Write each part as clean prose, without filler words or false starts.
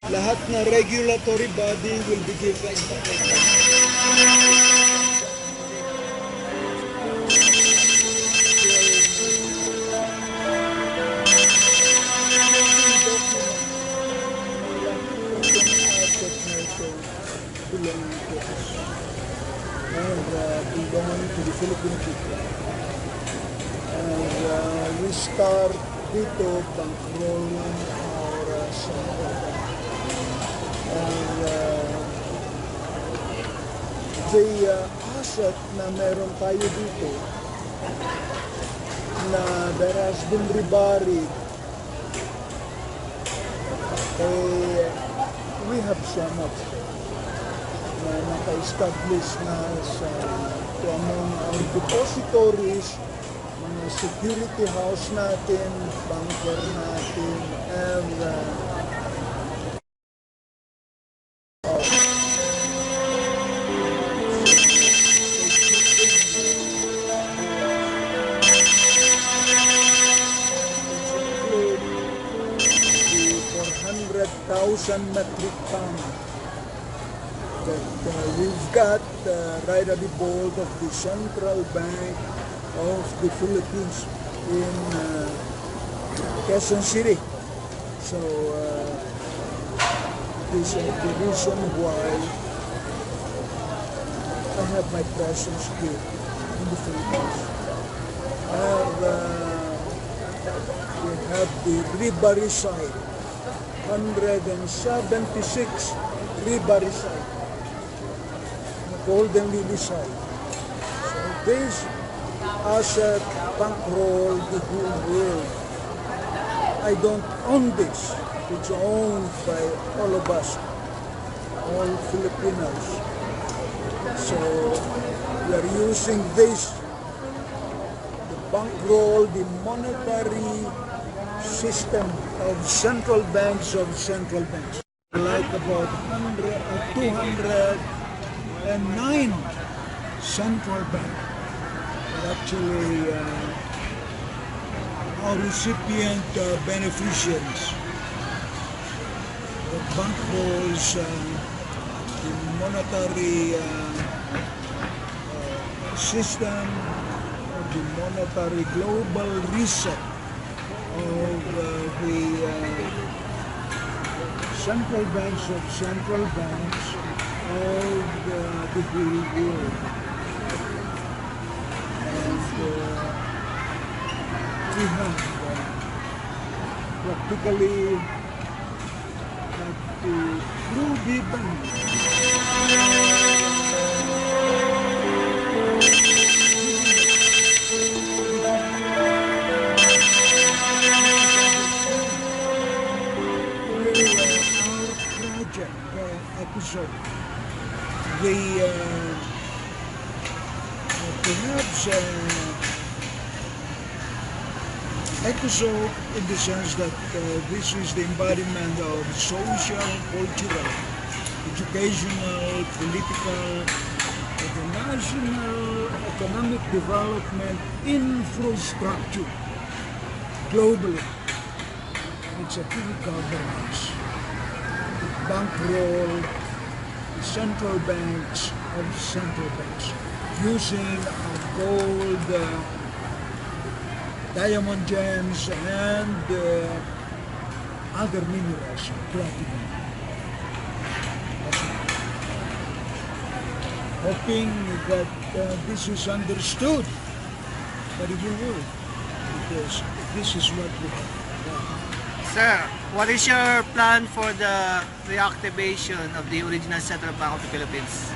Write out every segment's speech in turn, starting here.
lahat na regulatory body will be given. Belonging to us and belonging to the Filipino people. And we start dito bankrolling our central bank. And the asset na meron tayo dito na there has been reburied, we have so much na naka-establish na sa among our depositories, mga security house natin, banker natin, and the 400,000 metric ton that we've got right at the board of the Central Bank of the Philippines in Quezon City. So this is the reason why I have my presence here in the Philippines. And we have the Ribari side, 176 Ribari side, Golden Lily side. So this asset bankroll the whole world. I don't own this. It's owned by all of us, all Filipinos. So we are using this, the bankroll, the monetary system of central banks Like about 209 central banks are actually our recipient beneficiaries. The bankrolls, the monetary system, the monetary global reset of the central banks of the whole world. And we have practically had to prove the bank. Episode, perhaps episode in the sense that this is the embodiment of social, cultural, educational, political, international, economic development infrastructure globally. It's a true governance. Bankroll the central banks of central banks using gold, diamond gems, and other minerals, platinum. Hoping that this is understood by the whole world, because this is what we have. Sir, what is your plan for the reactivation of the original Central Bank of the Philippines?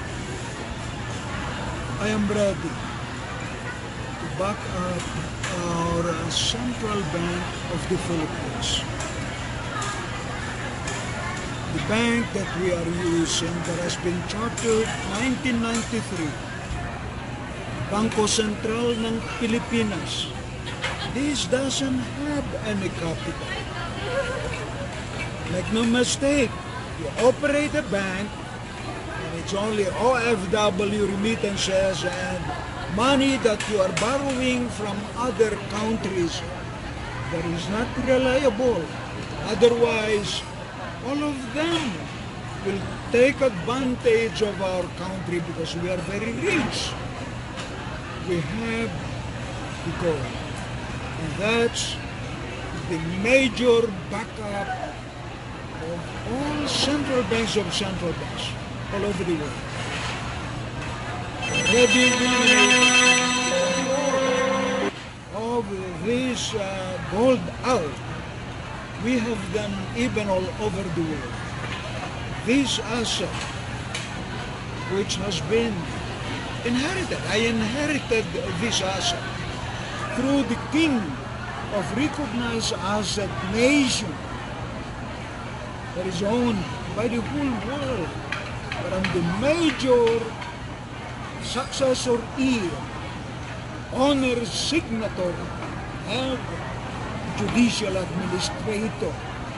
I am ready to back up our Central Bank of the Philippines. The bank that we are using that has been chartered 1993, Bangko Sentral ng Pilipinas. This doesn't have any capital. Make no mistake, you operate a bank and it's only OFW remittances and money that you are borrowing from other countries that is not reliable. Otherwise, all of them will take advantage of our country because we are very rich. We have the gold. And that's the major backup of all central banks all over the world. Already of this gold out, we have them even all over the world. This asset, which has been inherited, I inherited this asset through the king of recognized asset nation that is owned by the whole world. But I'm the major successor heir, honor signatory, and judicial administrator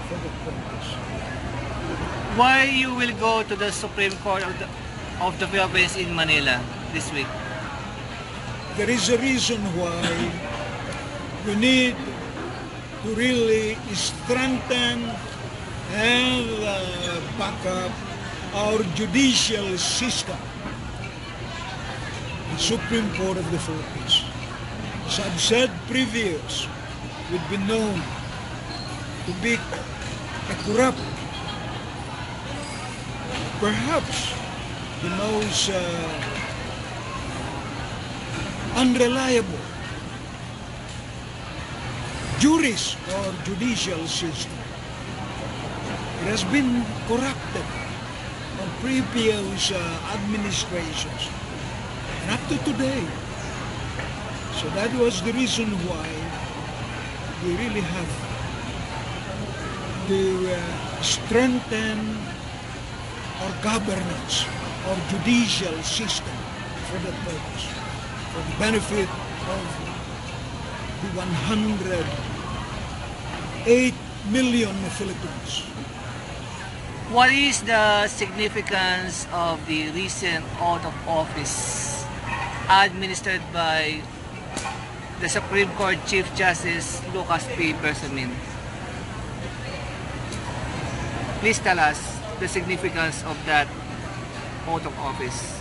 for the purpose. Why you will go to the Supreme Court of the Philippines in Manila this week? There is a reason why we need to really strengthen and back up our judicial system. The Supreme Court of the Philippines. As I've said previous, we've been known to be a corrupt, perhaps the most unreliable juris or judicial system. It has been corrupted on previous administrations and up to today. So that was the reason why we really have to strengthen our governance, our judicial system for that purpose, for the benefit of the 108 million Filipinos. What is the significance of the recent oath of office administered by the Supreme Court Chief Justice Lucas P. Bersamin? Please tell us the significance of that oath of office.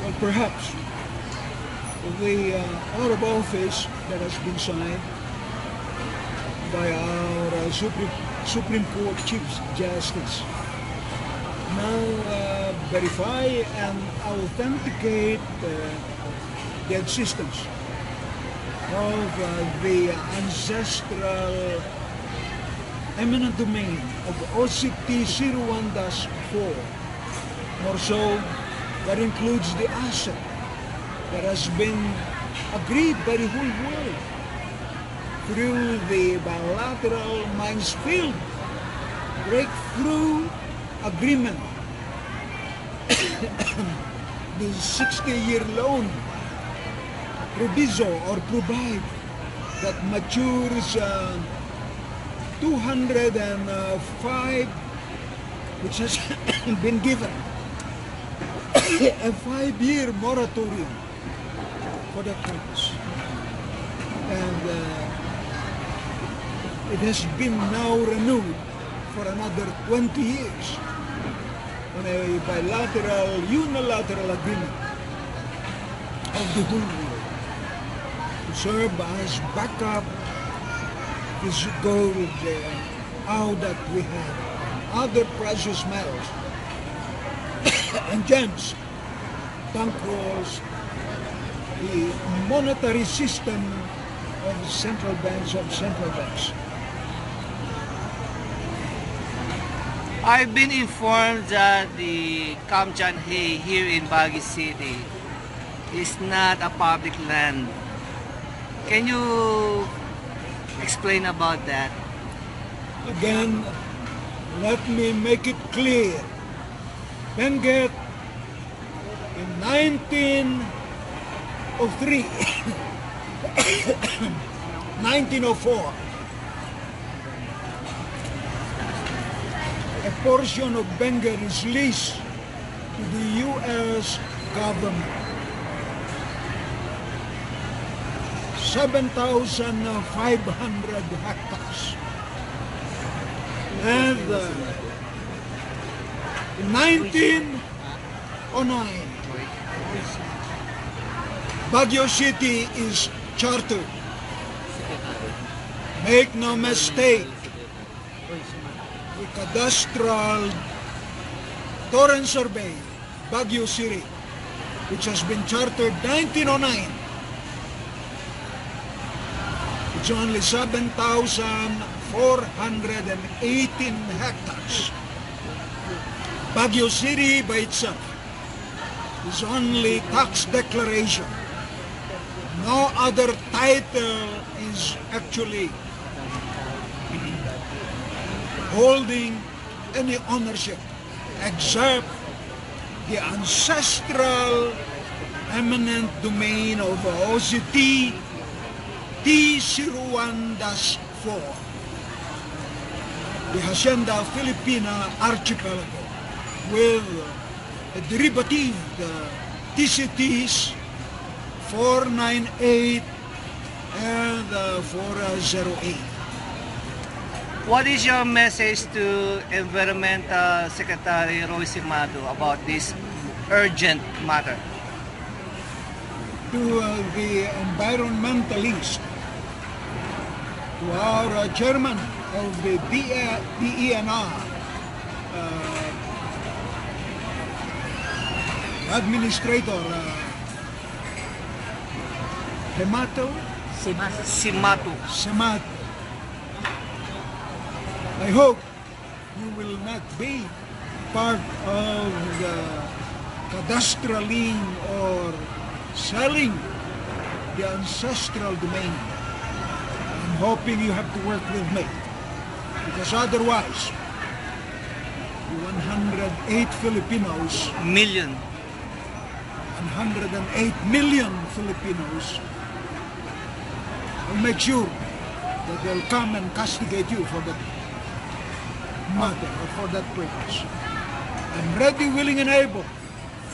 Well, perhaps the oath of office that has been signed by our Supreme Court Chief Justice now verify and authenticate the existence of the ancestral eminent domain of OCT 01-4. More so, that includes the asset that has been agreed by the whole world through the bilateral Minesfield breakthrough agreement, the 60-year loan proviso or provide that matures 205, which has been given a 5-year moratorium for that purpose. And it has been now renewed for another 20 years on a bilateral, unilateral agreement of the whole world to serve as backup this gold out that we have, other precious metals and gems, bankrolls, the monetary system of central banks. I've been informed that the Kamchan Hay here in Baguio City is not a public land. Can you explain about that? Again, let me make it clear. Benguet in 1903, 1904, a portion of Benguet is leased to the U.S. government. 7,500 hectares. And in 1909, Baguio City is chartered. Make no mistake, the cadastral Torrent Survey, Baguio City, which has been chartered 1909, it's only 7,418 hectares. Baguio City by itself is only tax declaration. No other title is actually holding any ownership except the ancestral eminent domain of OCT T01-4, the Hacienda Filipina Archipelago, with a derivative, the TCTs 498 and 408. What is your message to Environmental Secretary Roy Simado about this urgent matter? To the environmentalist, to our chairman of the DENR, administrator, Simado. I hope you will not be part of the cadastraling or selling the ancestral domain. I'm hoping you have to work with me, because otherwise, the 108 Filipinos, Million. 108 million Filipinos, will make sure that they'll come and castigate you for that matter or for that purpose. I'm ready, willing, and able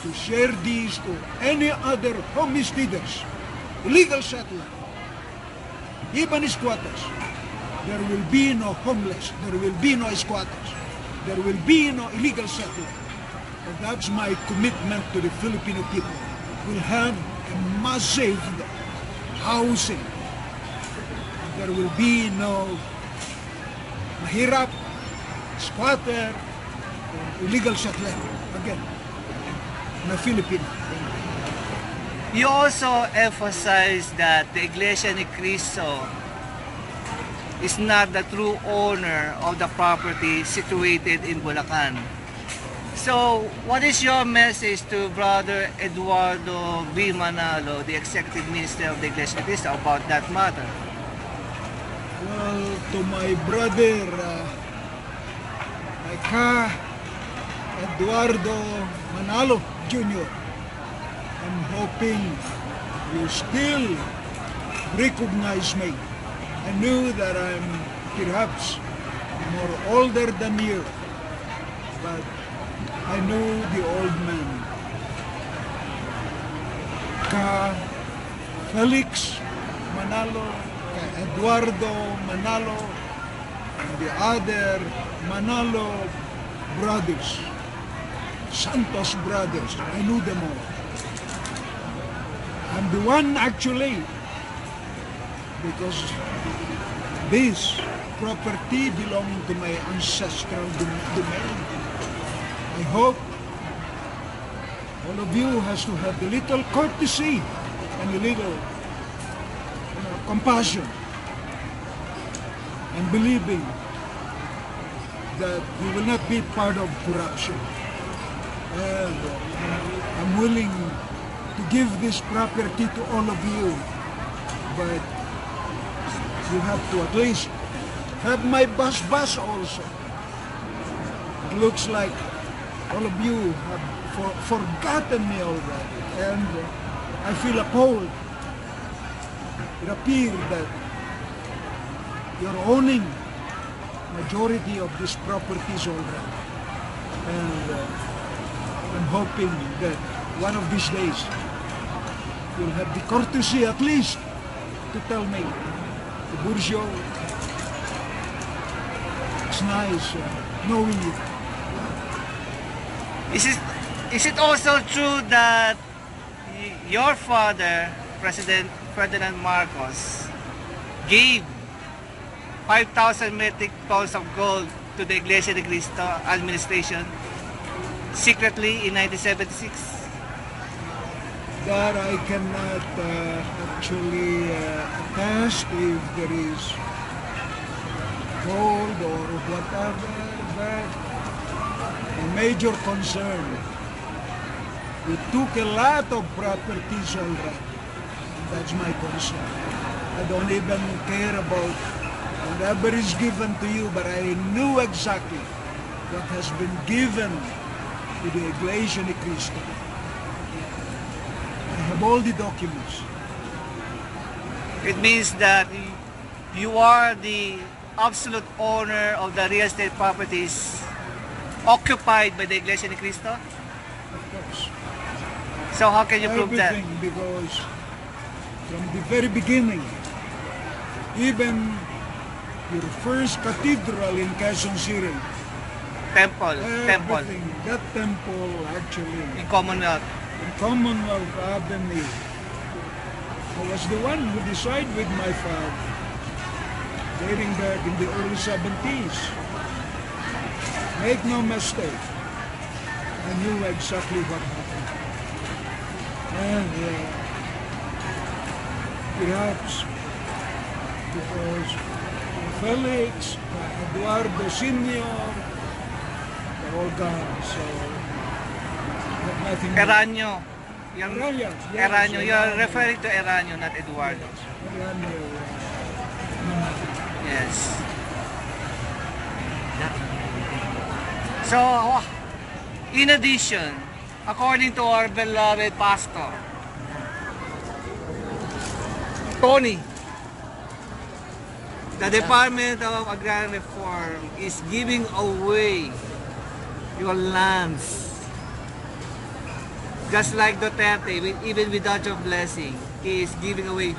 to share these to any other homesteaders, illegal settler, even squatters. There will be no homeless, there will be no squatters, there will be no illegal settler. And that's my commitment to the Filipino people. We'll have a massive housing. There will be no mahirap, squatter, or illegal settler. Again, na Filipino. You also emphasize that the Iglesia ni Cristo is not the true owner of the property situated in Bulacan. So, what is your message to Brother Eduardo V. Manalo, the Executive Minister of the Iglesia ni Cristo, about that matter? Well, to my brother, Eduardo Manalo Jr., I'm hoping you still recognize me. I knew that I'm perhaps more older than you, but I knew the old man. Felix Manalo, Eduardo Manalo, and the other Manalo brothers, Santos brothers. I knew them all. I'm the one actually, because this property belonged to my ancestral domain. I hope all of you has to have a little courtesy and a little compassion and believing that you will not be part of corruption. And I'm willing to give this property to all of you, but you have to at least have my bus also. It looks like all of you have forgotten me already, and I feel appalled. It appears that you're owning majority of these properties already, and I'm hoping that one of these days you'll have the courtesy at least to tell me, the Burjo, it's nice knowing it. Is it also true that your father, President Ferdinand Marcos, gave 5,000 metric tons of gold to the Iglesia de Cristo administration secretly in 1976? That I cannot actually attest if there is gold or whatever, but a major concern. We took a lot of properties already. That's my concern. I don't even care about whatever is given to you, but I knew exactly what has been given to the Iglesia de Cristo. I have all the documents. It means that you are the absolute owner of the real estate properties occupied by the Iglesia de Cristo? Of course. So how can you prove that? Everything, because from the very beginning, even your first cathedral in Quezon City, Temple. that temple actually, In Commonwealth. in Commonwealth Avenue, I was the one who decided with my father, dating back in the early 70s. Make no mistake, I knew exactly what happened. And perhaps because Felix, Eduardo Sr., they're all gone, so have nothing. Eranio. Yung Eranio, yes, Eranio. You're Eranio. referring to Eranio, not Eduardo. Eranio, Yes. So, in addition, according to our beloved pastor, Tony, the Department of Agrarian Reform is giving away your lands. Just like Duterte, even without your blessing, he is giving away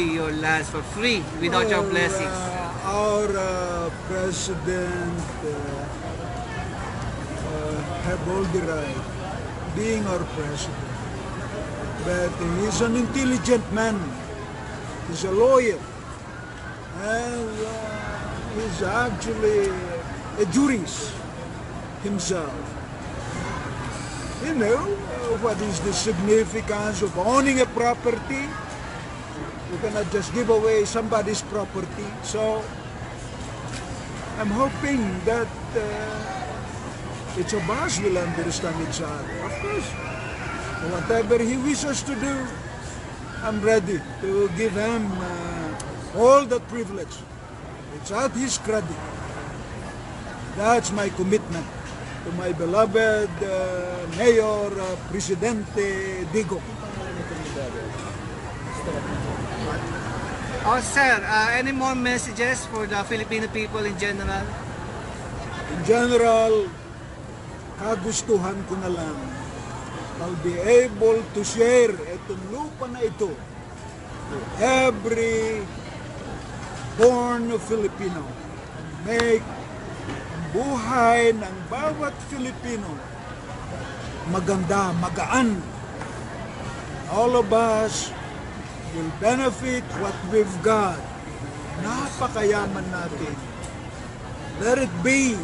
your lands for free without your blessings. Our president have all the right, being our president. But he's an intelligent man. He's a lawyer. And he's actually a jurist himself. You know, what is the significance of owning a property? You cannot just give away somebody's property. So, I'm hoping that each of us will understand each other. Of course, whatever he wishes to do, I'm ready to give him all that privilege. It's at his credit. That's my commitment to my beloved Mayor Presidente Digo. Oh, sir, any more messages for the Filipino people in general? In general, kagustuhan ko na lang I'll be able to share itong lupa na ito to every born Filipino. Make ang buhay ng bawat Filipino maganda, magaan. All of us will benefit what we've got. Napakayaman natin. Let it be.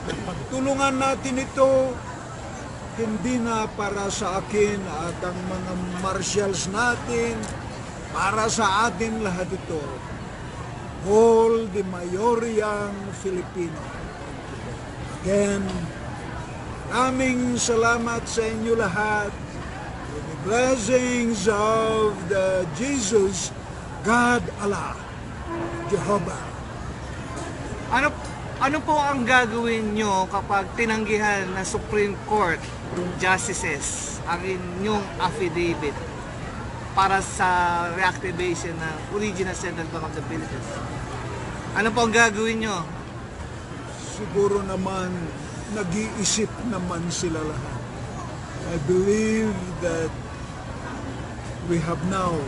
Pagtulungan natin ito, hindi na para sa akin at ang mga marshals natin, para sa atin lahat ito. All the mayoryang Filipino. Again, maraming salamat sa inyo lahat. With the blessings of the Jesus, God Allah, Jehovah. Ano po ang gagawin nyo kapag tinanggihan ng Supreme Court Justices ang inyong affidavit para sa reactivation ng original Central Bank of the Philippines? Ano po ang gagawin nyo? Siguro naman, nag-iisip naman sila lahat. I believe that we have now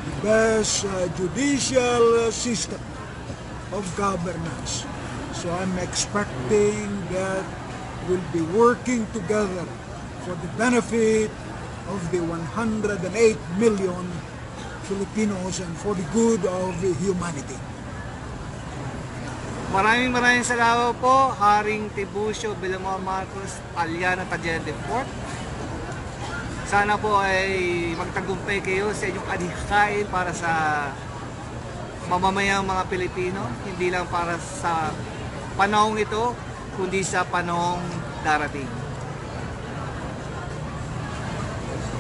the best judicial system of governance. So I'm expecting that we'll be working together for the benefit of the 108 million Filipinos and for the good of humanity. Maraming salamat po, Haring Tiburcio Villamor Marcos Aliana Tagente Fort. Sana po ay magtagumpay kayo sa inyong adhikain para sa mamamayang mga Pilipino, hindi lang para sa panahong ito, kundi sa panahong darating.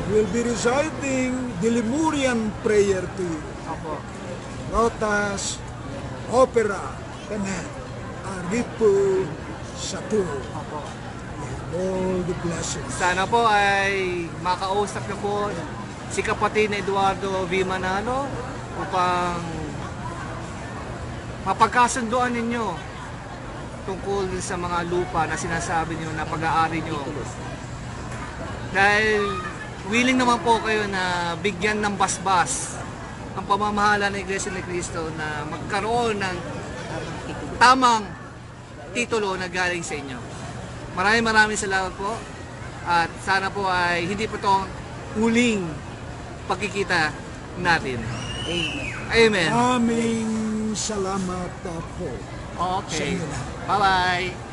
We'll be reciting the Lemurian prayer to you. Opo. Lotas, Opera, Candid, Aripo, Saturo. Opo. All the blessings. Sana po ay makausap niyo po si kapatid na Eduardo V. Manalo upang mapagkasunduan ninyo tungkol sa mga lupa na sinasabi niyo na pag-aari niyo. Dahil willing naman po kayo na bigyan ng basbas ang pamamahala ng Iglesia ni Cristo na magkaroon ng tamang titulo na galing sa inyo. Maraming salamat po at sana po ay hindi po itong huling pagkikita natin. Amen. Aming salamat po. Okay. Bye-bye.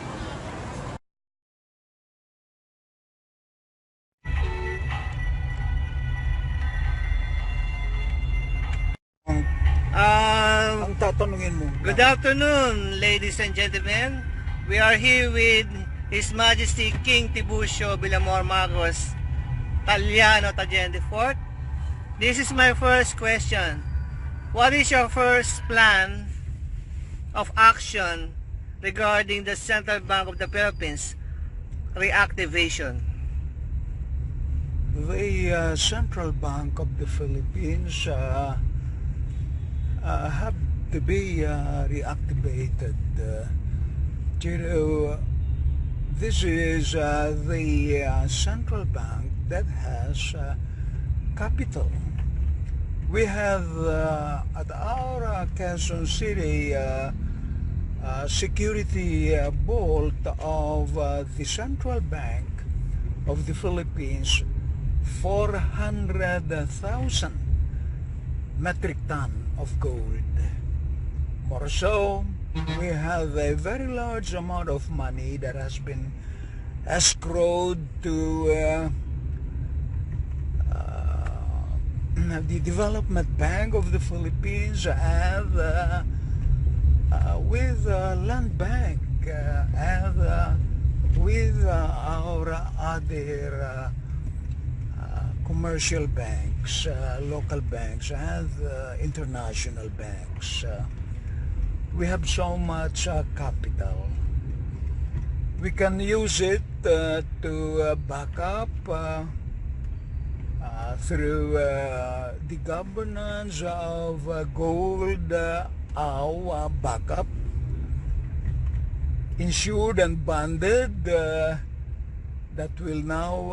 Ang tatanungin mo. Good afternoon, ladies and gentlemen. We are here with His Majesty King Tiburcio Villamor Marcos Taliano Tagente Fort. This is my first question. What is your first plan of action regarding the Central Bank of the Philippines reactivation? The Central Bank of the Philippines have to be reactivated. This is the central bank that has capital. We have at our Quezon City security vault of the Central Bank of the Philippines 400,000 metric ton of gold. More so, we have a very large amount of money that has been escrowed to the Development Bank of the Philippines and with Land Bank and with our other commercial banks, local banks and international banks. We have so much capital. We can use it to back up through the governance of gold, our backup, insured and bonded, that will now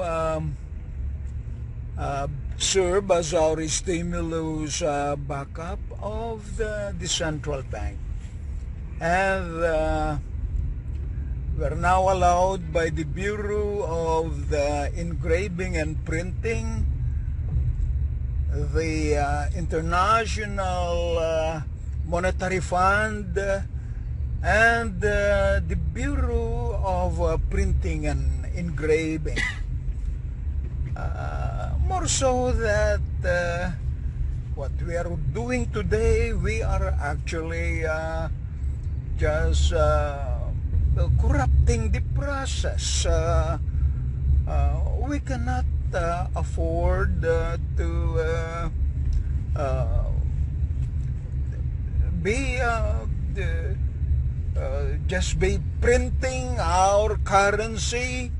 serve as our stimulus backup of the central bank. And we're now allowed by the Bureau of the Engraving and Printing, the International Monetary Fund, and the Bureau of Printing and Engraving. More so that what we are doing today, we are actually just corrupting the process. We cannot afford to be just be printing our currency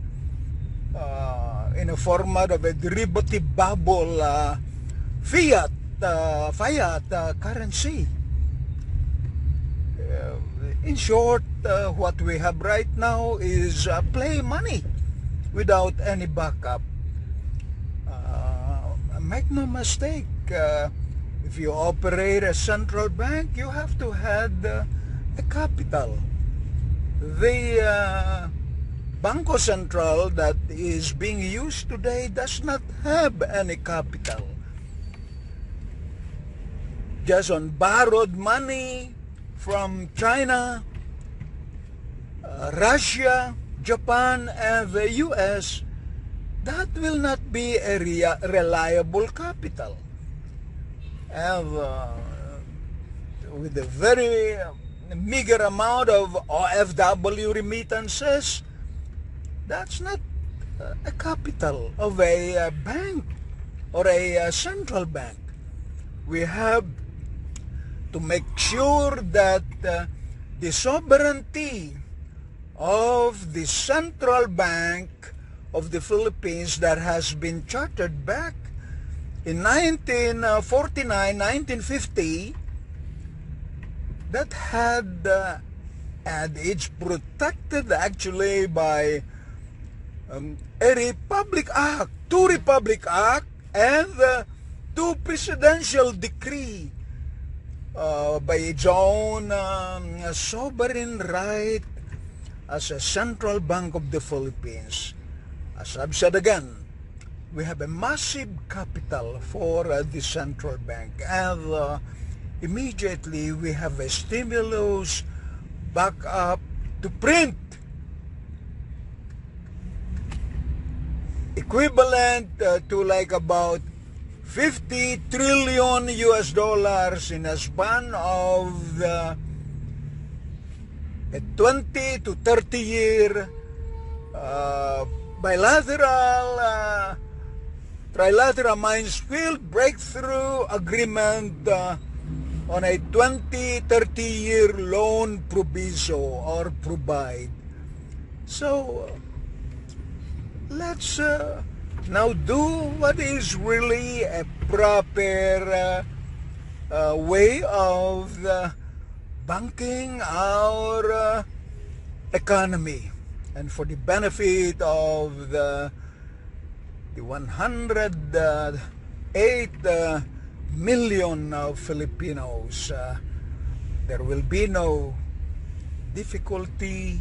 in a format of a derivative bubble fiat currency. In short, what we have right now is play money without any backup. Make no mistake, if you operate a central bank, you have to have a capital. The Bangko Sentral that is being used today does not have any capital. Just on borrowed money from China, Russia, Japan, and the US, that will not be a reliable capital. And with a very meager amount of OFW remittances, that's not a capital of a bank or a central bank. We have to make sure that the sovereignty of the central bank of the Philippines that has been chartered back in 1949, 1950, that had and it's protected actually by a Republic Act, two Republic Act, and two presidential decree by its own sovereign right as a central bank of the Philippines. As I've said again, we have a massive capital for the central bank, and immediately we have a stimulus back up to print equivalent to like about 50 trillion US dollars in a span of a 20 to 30 year bilateral trilateral Minesfield breakthrough agreement on a 20-30 year loan proviso or provide. So let's now do what is really a proper way of banking our economy, and for the benefit of the 108 million Filipinos, there will be no difficulty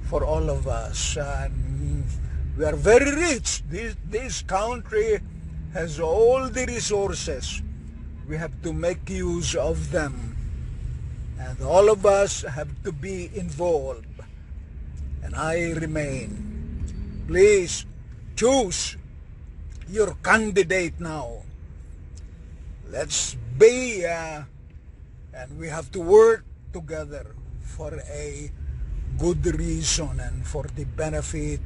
for all of us. We are very rich. This country has all the resources. We have to make use of them, and all of us have to be involved. And I remain. Please choose your candidate now. Let's be and we have to work together for a good reason and for the benefit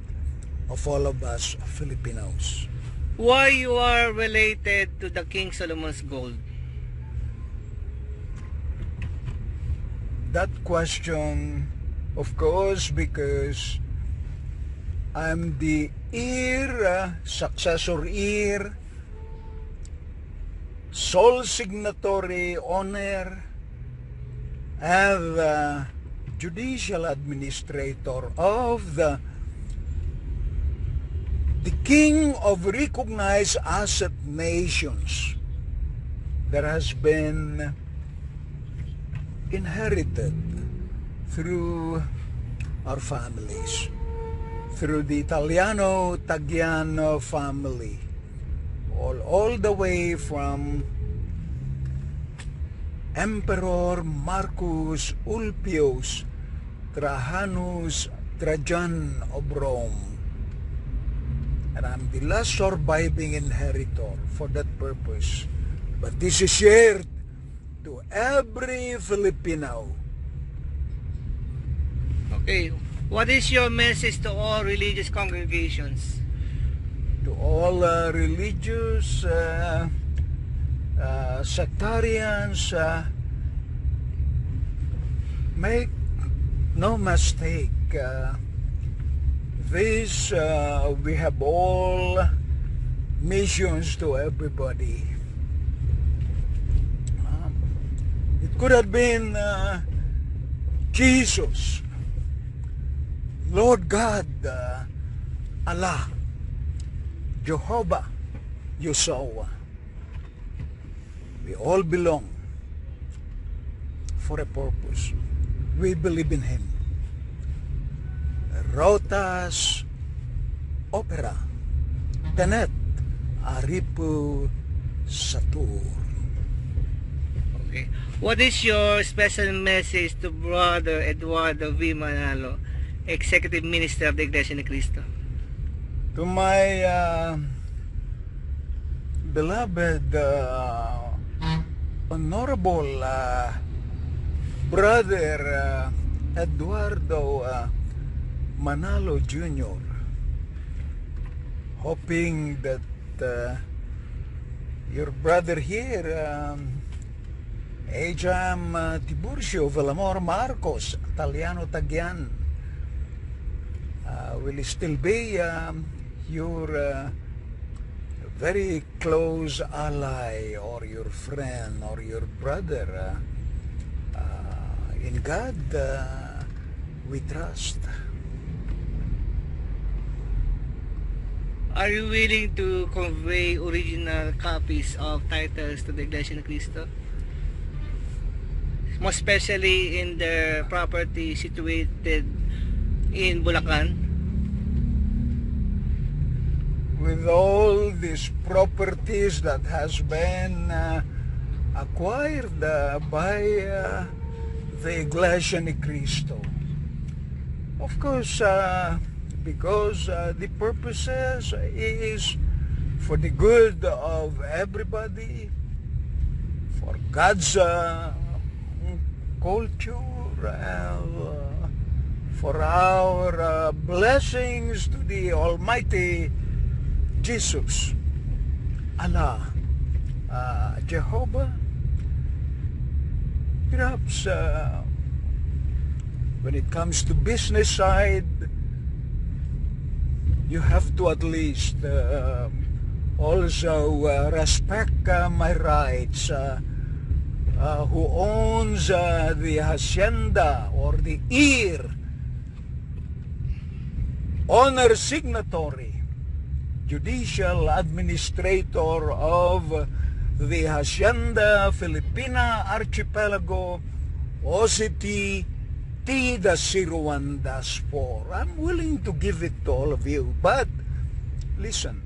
of all of us Filipinos. Why you are related to the King Solomon's gold? That question, of course, because I'm the successor heir, sole signatory owner, and judicial administrator of the king of recognized asset nations that has been inherited through our families, through the Italiano-Tagiano family, all the way from Emperor Marcus Ulpius Trajanus Trajan of Rome. And I'm the last surviving inheritor for that purpose. But this is shared to every Filipino. Okay, what is your message to all religious congregations? To all religious sectarians, make no mistake. We have all missions to everybody. It could have been Jesus, Lord God, Allah, Jehovah, Yeshua. We all belong for a purpose. We believe in Him. Rotas opera tenet aripu satur. Okay. What is your special message to Brother Eduardo V. Manalo, Executive Minister of the Iglesia ni Cristo? To my beloved honorable brother Eduardo Manalo Jr., hoping that your brother here, Ejam Tiburcio Villamor Marcos, Italiano Tagyan, will still be your very close ally or your friend or your brother. In God we trust. Are you willing to convey original copies of titles to the Iglesia ni Cristo? Most especially in their property situated in Bulacan? With all these properties that has been acquired by the Iglesia ni Cristo, of course, because the purposes is for the good of everybody, for God's culture, for our blessings to the Almighty Jesus, Allah, Jehovah. Perhaps when it comes to business side, you have to at least also respect my rights. Who owns the hacienda or the honor signatory, judicial administrator of the Hacienda Filipina Archipelago, OCT T-01-4. I'm willing to give it to all of you, but listen,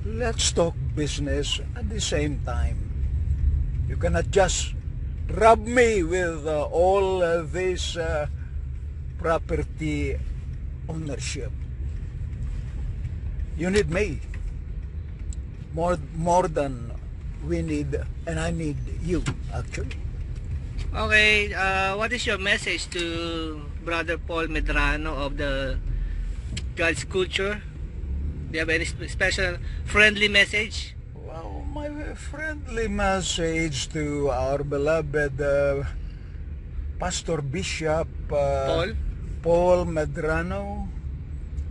let's talk business at the same time. You cannot just rub me with all this property ownership. You need me more than we need, and I need you actually. Okay, what is your message to Brother Paul Medrano of the God's Culture? Do you have any special friendly message? Well, my friendly message to our beloved Pastor Bishop Paul Medrano.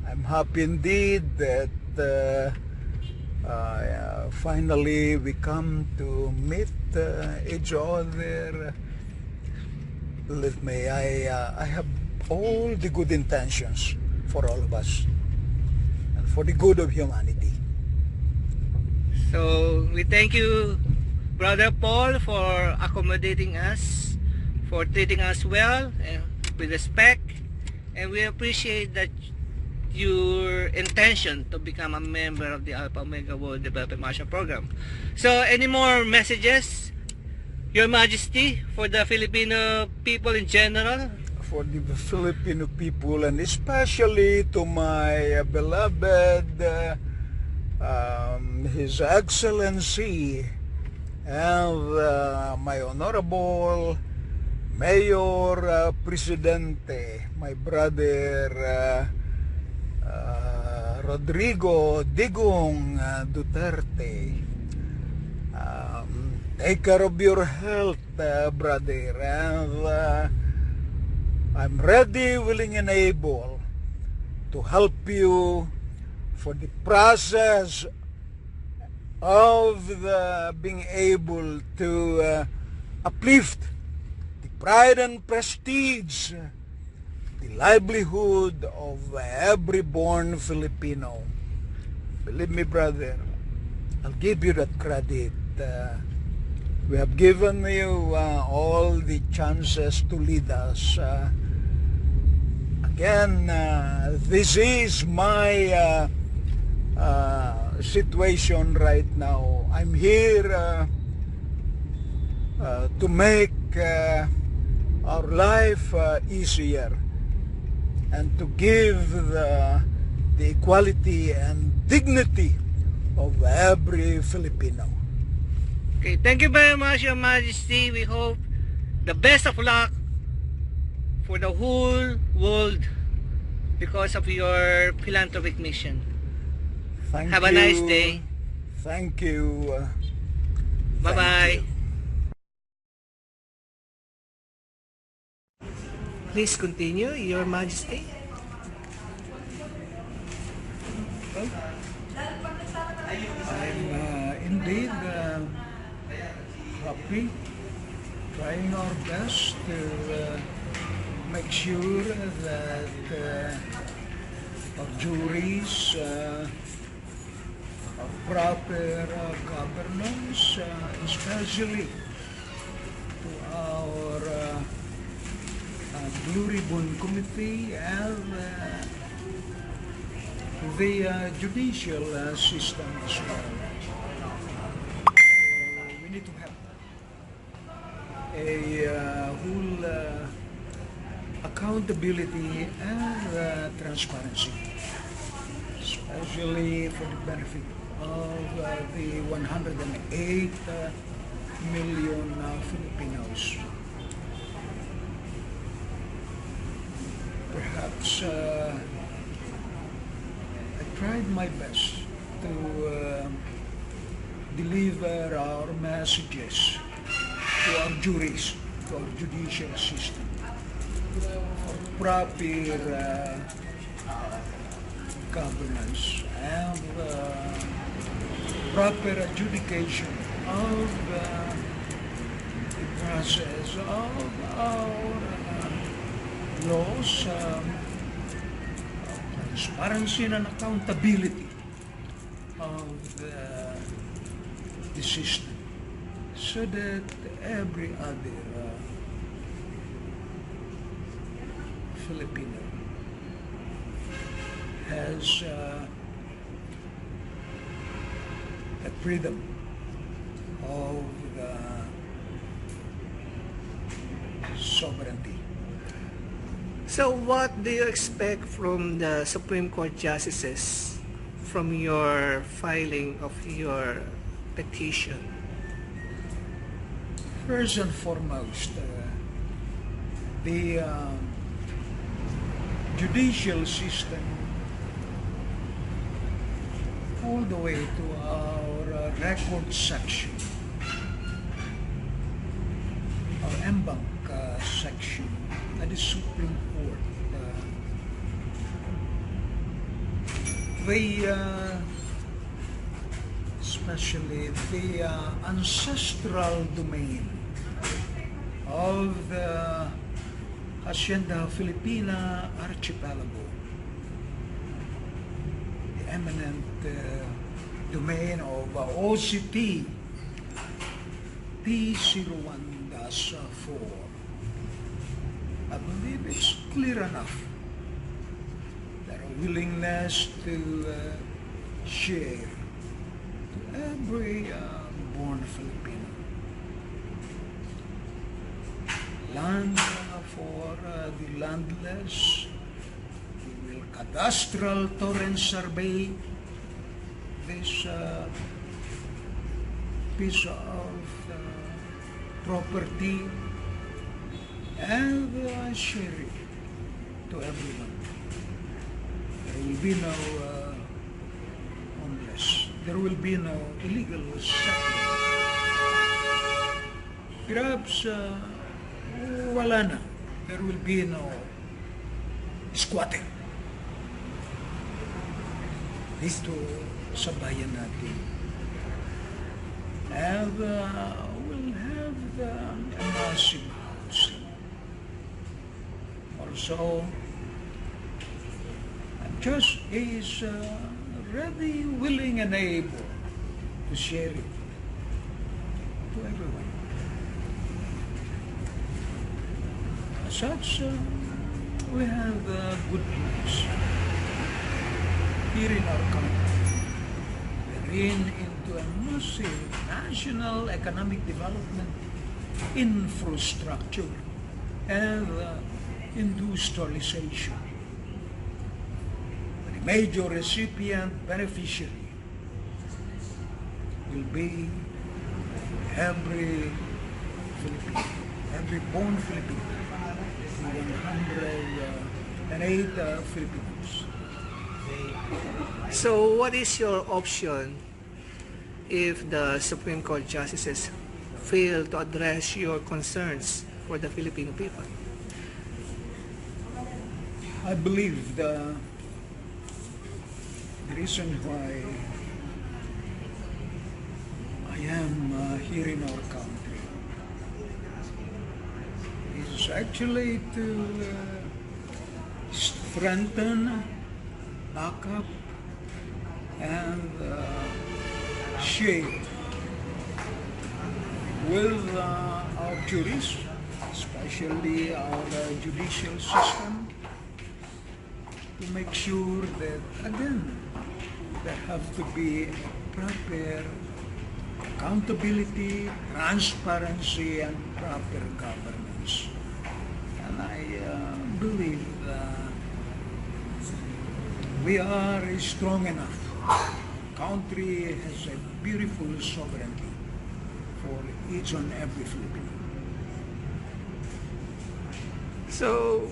I'm happy indeed that finally we come to meet each other. Believe me, I have all the good intentions for all of us and for the good of humanity. So we thank you, Brother Paul, for accommodating us, for treating us well and with respect, and we appreciate that your intention to become a member of the Alpha Omega World Development Marshall Program. So any more messages, Your Majesty, for the Filipino people in general? For the Filipino people, and especially to my beloved His Excellency and my Honorable Mayor Presidente, my brother Rodrigo Digong Duterte. Take care of your health, brother, and I'm ready, willing, and able to help you for the process of being able to uplift the pride and prestige, the livelihood of every born Filipino. Believe me, brother, I'll give you that credit. We have given you all the chances to lead us. Again, this is my situation right now. I'm here to make our life easier and to give the equality and dignity of every Filipino. Okay, thank you very much, Your Majesty. We hope the best of luck for the whole world because of your philanthropic mission. Have a nice day. Thank you. Bye-bye. Please continue, Your Majesty. I'm indeed happy, trying our best to make sure that our juries are proper governance, especially to our Blue Ribbon Committee and the judicial system as well. We need to have a whole accountability and transparency, especially for the benefit of the 108 million Filipinos. Perhaps I tried my best to deliver our messages to our juries, to our judicial system, for proper governance and proper adjudication of the process of our laws, transparency and accountability of the system, so that every other Filipino has the freedom of the sovereignty. So what do you expect from the Supreme Court justices from your filing of your petition? First and foremost, the judicial system, all the way to our record section, our embank section at the Supreme Court, especially the ancestral domain of the Hacienda Filipina archipelago, the eminent domain of OCT P01-4. I believe it's clear enough. Their willingness to share to every born Filipino. Land for the landless. We will cadastral torrent survey this piece of property and share it to everyone. There will be no homeless. There will be no illegal settlement. Perhaps wala na. There will be no squatting. Dito sa bayan natin. And we'll have a massive housing. Also, just is ready, willing, and able to share it to everyone. As such, we have good news here in our country. We're into a massive national economic development, infrastructure, and industrialization. The major recipient beneficiary will be every Filipino, every born Filipino, 108 Filipinos. So what is your option if the Supreme Court justices fail to address your concerns for the Filipino people? I believe the reason why I am here in our country is actually to strengthen, back up, and shape with our jurists, especially our judicial system, to make sure that, again, there have to be proper accountability, transparency, and proper governance. And I believe we are strong enough. Country has a beautiful sovereignty for each and every Filipino. So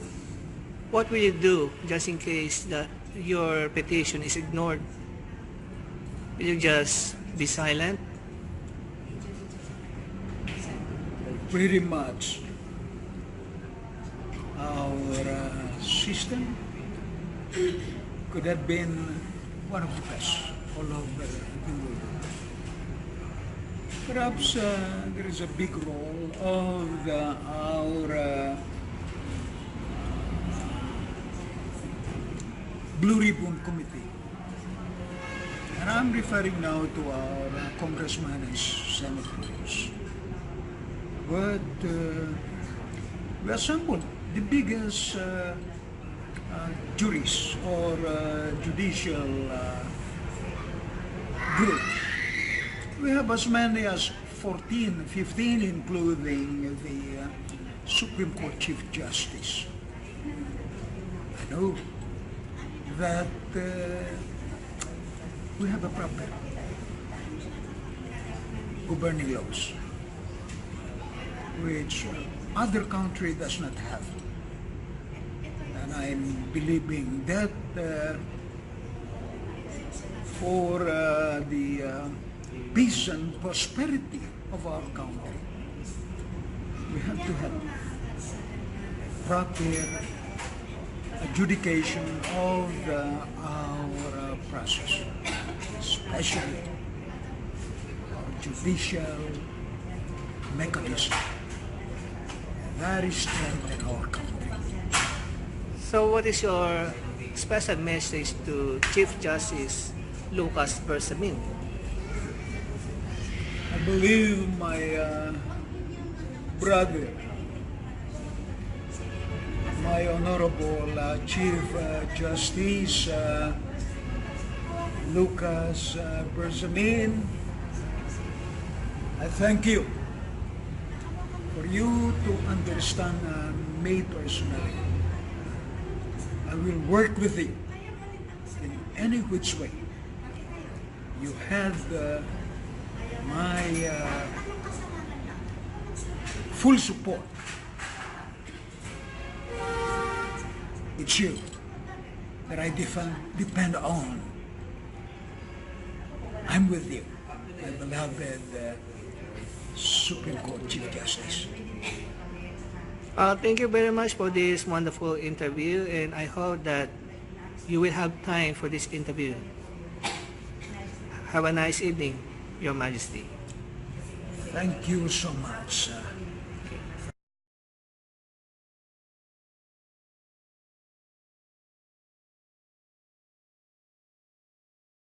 what will you do just in case that your petition is ignored? Will you just be silent? Pretty much our system could have been one of the best all over the world. Perhaps there is a big role of our Blue Ribbon Committee. And I'm referring now to our congressmen and senators. But we assembled the biggest juries or judicial group. We have as many as 14, 15, including the Supreme Court Chief Justice. I know that we have a proper governing laws, which other country does not have. And I'm believing that for the peace and prosperity of our country, we have to have proper adjudication of our process, especially our judicial mechanism. That is strength in our country. So what is your special message to Chief Justice Lucas Bersamin? I believe my brother, my Honorable Chief Justice Lucas Bersamin, I thank you for you to understand me personally. I will work with you in any which way. You have my full support. It's you that I depend on. I'm with you, my beloved Supreme Court Chief Justice. Thank you very much for this wonderful interview, and I hope that you will have time for this interview. Have a nice evening, Your Majesty. Thank you so much.